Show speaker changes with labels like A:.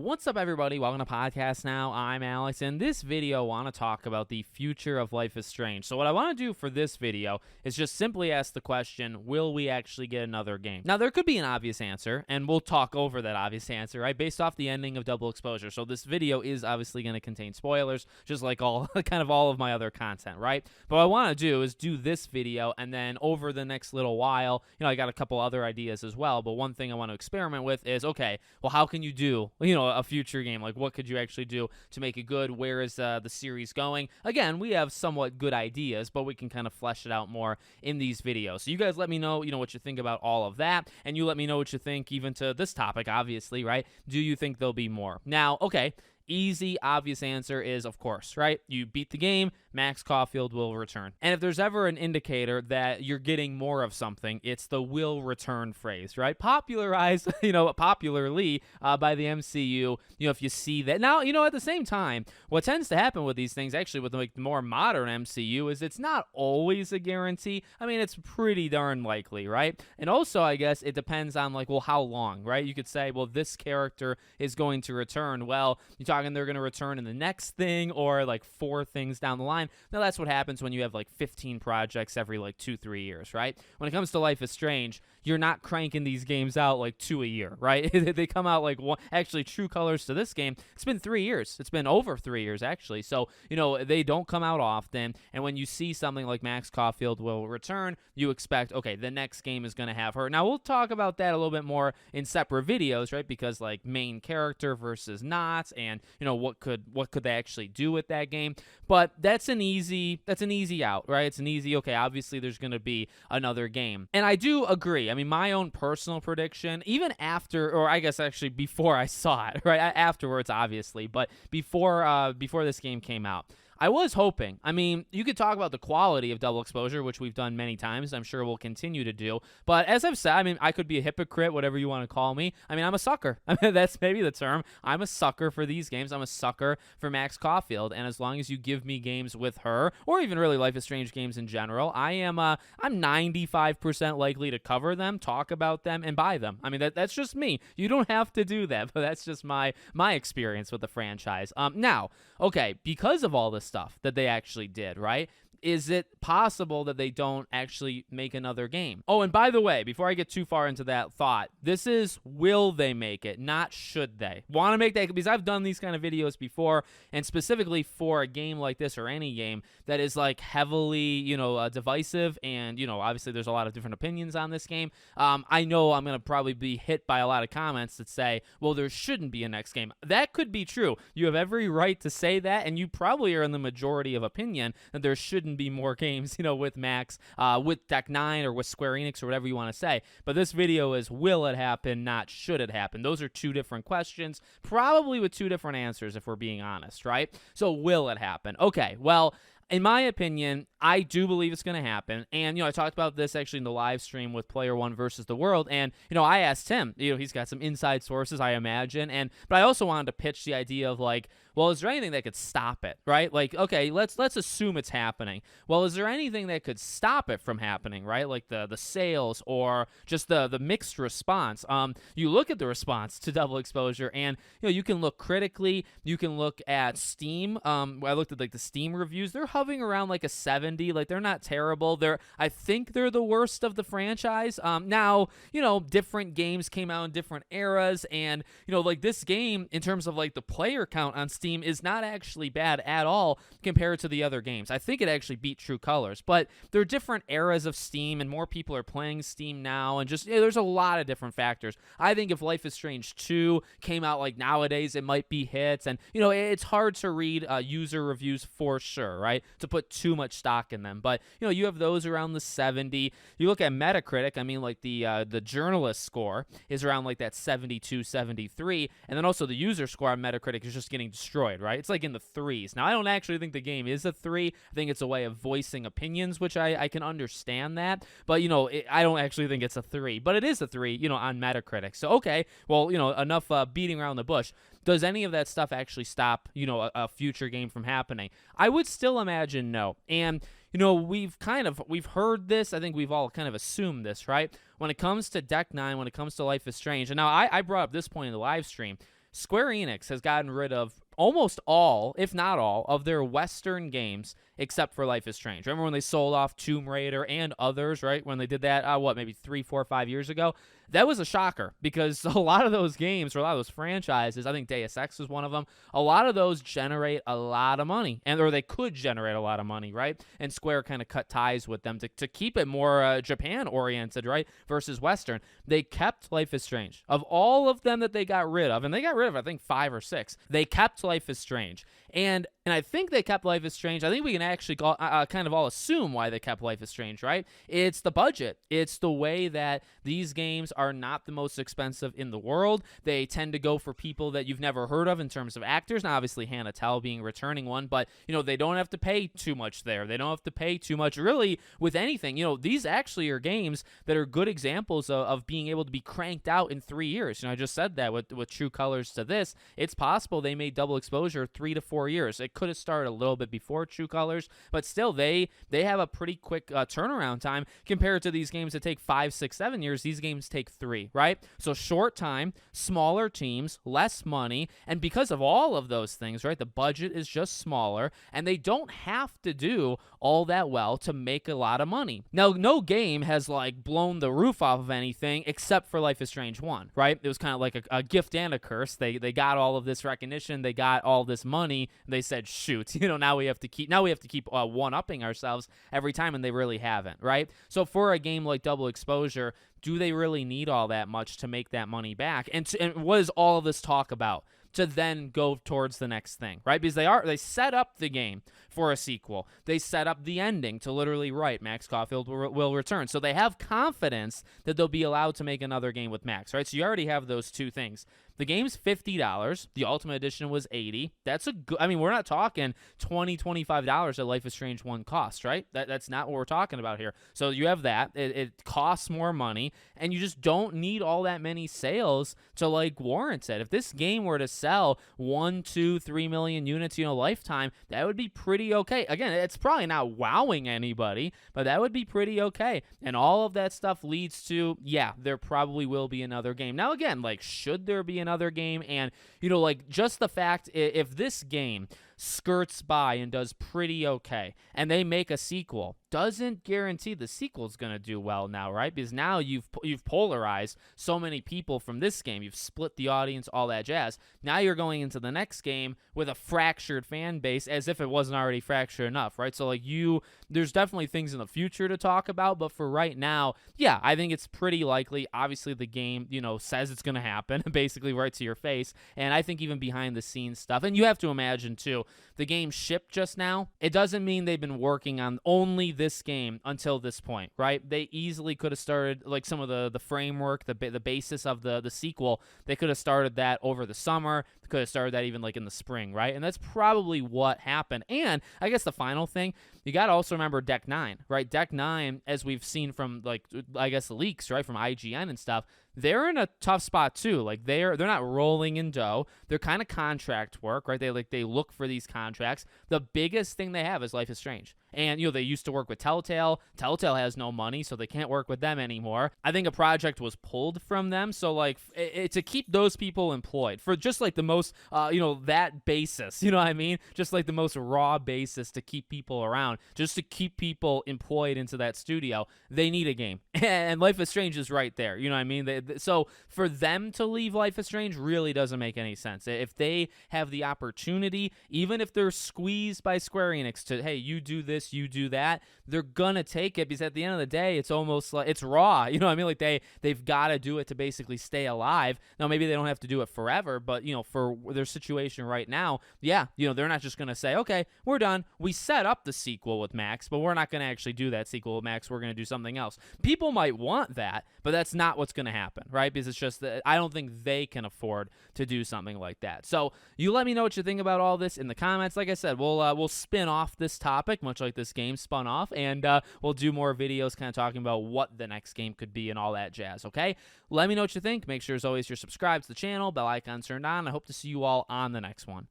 A: What's up, everybody? Welcome to Podcast Now. I'm Alex. In this video, I want to talk about the future of Life is Strange. So what I want to do for this video is just simply ask the question, will we actually get another game? Now, there could be an obvious answer, and we'll talk over that obvious answer, right, based off the ending of Double Exposure. So this video is obviously going to contain spoilers, just like all of my other content, right? But what I want to do is do this video, and then over the next little while, I got a couple other ideas as well, but one thing I want to experiment with is, okay, well, how can you do, a future game? Like, what could you actually do to make it good? Where is the series going? Again, we have somewhat good ideas, but we can kind of flesh it out more in these videos. So you guys let me know, what you think about all of that, and you let me know what you think even to this topic, obviously, right? Do you think there'll be more? Now, okay, easy, obvious answer is, of course, right? You beat the game, Max Caulfield will return. And if there's ever an indicator that you're getting more of something, it's the will return phrase, right? Popularized, popularly by the MCU, if you see that. Now, at the same time, what tends to happen with these things, actually with the more modern MCU, is it's not always a guarantee. I mean, it's pretty darn likely, right? And also, I guess, it depends on, how long, right? You could say, well, this character is going to return. Well, you're talking they're going to return in the next thing or 4 things down the line. Now, that's what happens when you have 15 projects every 2-3 years, right? When it comes to Life is Strange, you're not cranking these games out 2 a year, right? They come out one. Actually, True Colors to this game, it's been 3 years. It's been over 3 years, actually. So, they don't come out often. And when you see something like Max Caulfield will return, you expect, okay, the next game is going to have her. Now, we'll talk about that a little bit more in separate videos, right? Because main character versus not, and what could they actually do with that game? But that's an easy out, right? It's an easy, okay, obviously there's going to be another game. And I do agree. I mean, my own personal prediction, even after, or I guess actually before I saw it, right? Afterwards, obviously, but before this game came out, I was hoping. I mean, you could talk about the quality of Double Exposure, which we've done many times. I'm sure we'll continue to do. But as I've said, I mean, I could be a hypocrite, whatever you want to call me. I mean, I'm a sucker. I mean, that's maybe the term. I'm a sucker for these games. I'm a sucker for Max Caulfield. And as long as you give me games with her, or even really Life is Strange games in general, I'm 95% likely to cover them, talk about them, and buy them. I mean, that's just me. You don't have to do that, but that's just my experience with the franchise. Now, okay, because of all this stuff that they actually did, right? Is it possible that they don't actually make another game? Oh, and by the way, before I get too far into that thought, this is will they make it, not should they. Want to make that, because I've done these kind of videos before, and specifically for a game like this or any game that is heavily, divisive, and, obviously there's a lot of different opinions on this game. I know I'm going to probably be hit by a lot of comments that say, well, there shouldn't be a next game. That could be true. You have every right to say that, and you probably are in the majority of opinion that there shouldn't be more games, with Max, with Deck 9 or with Square Enix or whatever you want to say. But this video is, will it happen, not should it happen? Those are two different questions, probably with two different answers if we're being honest, right? So will it happen? Okay, well, in my opinion, I do believe it's going to happen. And, I talked about this actually in the live stream with Player One versus the World. And, I asked him, he's got some inside sources, I imagine. But I also wanted to pitch the idea of well, is there anything that could stop it, right? Okay, let's assume it's happening. Well, is there anything that could stop it from happening, right? The sales or just the mixed response. You look at the response to Double Exposure, and, you can look critically. You can look at Steam. I looked at the Steam reviews. They're hovering around a 70. They're not terrible. I think they're the worst of the franchise. Now, different games came out in different eras, and this game in terms of the player count on Steam is not actually bad at all compared to the other games. I think it actually beat True Colors, but there are different eras of Steam, and more people are playing Steam now, and just there's a lot of different factors. I think if Life is Strange 2 came out nowadays, it might be hits, and it's hard to read user reviews for sure, right? To put too much stock in them, but you have those around the 70. You look at Metacritic, I mean, the journalist score is around that 72, 73, and then also the user score on Metacritic is just getting destroyed, right? It's in the 3s. Now, I don't actually think the game is a 3. I think it's a way of voicing opinions, which I can understand that, but I don't actually think it's a 3, but it is a 3, on Metacritic. So okay, well, enough beating around the bush. Does any of that stuff actually stop, a future game from happening? I would still imagine no. And, we've heard this. I think we've all kind of assumed this, right? When it comes to Deck 9, when it comes to Life is Strange, and now I brought up this point in the live stream, Square Enix has gotten rid of almost all, if not all, of their Western games except for Life is Strange. Remember when they sold off Tomb Raider and others, right? When they did that, maybe 3, 4, 5 years ago? That was a shocker because a lot of those games, or a lot of those franchises, I think Deus Ex was one of them, a lot of those generate a lot of money, or they could generate a lot of money, right? And Square kind of cut ties with them to keep it more Japan-oriented, right, versus Western. They kept Life is Strange. Of all of them that they got rid of, and they got rid of, I think, 5 or 6, they kept Life is Strange. And I think they kept Life is Strange. I think we can actually kind of all assume why they kept Life is Strange, right? It's the budget. It's the way that these games are not the most expensive in the world. They tend to go for people that you've never heard of in terms of actors. Now, obviously, Hannah Telle being returning one, but, they don't have to pay too much there. They don't have to pay too much, really, with anything. These actually are games that are good examples of being able to be cranked out in 3 years. I just said that with True Colors to this. It's possible they made Double Exposure 3 to 4 years. It could have started a little bit before True Colors, but still, they have a pretty quick turnaround time compared to these games that take 5, 6, 7 years. These games take 3, right? So short time, smaller teams, less money, and because of all of those things, right, the budget is just smaller, and they don't have to do all that well to make a lot of money. Now, no game has blown the roof off of anything except for Life is Strange 1, right? It was kind of like a gift and a curse. They got all of this recognition, they got all this money, they said, shoot, now we have to keep one-upping ourselves every time, and they really haven't, right? So for a game like Double Exposure, do they really need all that much to make that money back? And what is all of this talk about? To then go towards the next thing, right? Because they set up the game for a sequel. They set up the ending to literally write Max Caulfield will return. So they have confidence that they'll be allowed to make another game with Max, right? So you already have those two things. The game's $50. The Ultimate Edition was $80. That's a good, we're not talking $20, $25 that Life is Strange 1 costs, right? That's not what we're talking about here. So you have that. It costs more money, and you just don't need all that many sales to warrant it. If this game were to sell 1, 2, 3 million units, lifetime, that would be pretty okay. Again, it's probably not wowing anybody, but that would be pretty okay. And all of that stuff leads to, yeah, there probably will be another game. Now, again, should there be another game? And just the fact, if this game skirts by and does pretty okay, and they make a sequel, doesn't guarantee the sequel's going to do well now, right? Because now you've polarized so many people from this game. You've split the audience, all that jazz. Now you're going into the next game with a fractured fan base, as if it wasn't already fractured enough, right? So there's definitely things in the future to talk about, but for right now, yeah, I think it's pretty likely. Obviously, the game, says it's going to happen, basically right to your face, and I think even behind the scenes stuff, and you have to imagine too, the game shipped just now. It doesn't mean they've been working on only this game until this point, right? They easily could have started some of the framework, the basis of the sequel. They could have started that over the summer. Could have started that even in the spring, right? And that's probably what happened. And I guess the final thing, you got to also remember Deck 9, right? Deck 9, as we've seen from I guess the leaks, right, from IGN and stuff, they're in a tough spot too. They're not rolling in dough. They're kind of contract work, right? They look for these contracts. The biggest thing they have is Life is Strange. And, they used to work with Telltale. Telltale has no money, so they can't work with them anymore. I think a project was pulled from them. So, to keep those people employed for just, the most, that basis, you know what I mean? Just, the most raw basis to keep people around, just to keep people employed into that studio, they need a game. And Life is Strange is right there, you know what I mean? So, for them to leave Life is Strange really doesn't make any sense. If they have the opportunity, even if they're squeezed by Square Enix to, hey, you do this, you do that, they're gonna take it, because at the end of the day, it's almost it's raw, you know what I mean? They've got to do it to basically stay alive. Now, maybe they don't have to do it forever, but for their situation right now, yeah, they're not just gonna say, okay, we're done, we set up the sequel with Max, but we're not gonna actually do that sequel with Max, we're gonna do something else. People might want that, but that's not what's gonna happen, right? Because it's just that I don't think they can afford to do something like that. So you let me know what you think about all this in the comments. Like I said, we'll spin off this topic, much like this game spun off, and we'll do more videos kind of talking about what the next game could be and all that jazz, okay? Let me know what you think. Make sure, as always, you're subscribed to the channel, bell icon turned on. I hope to see you all on the next one.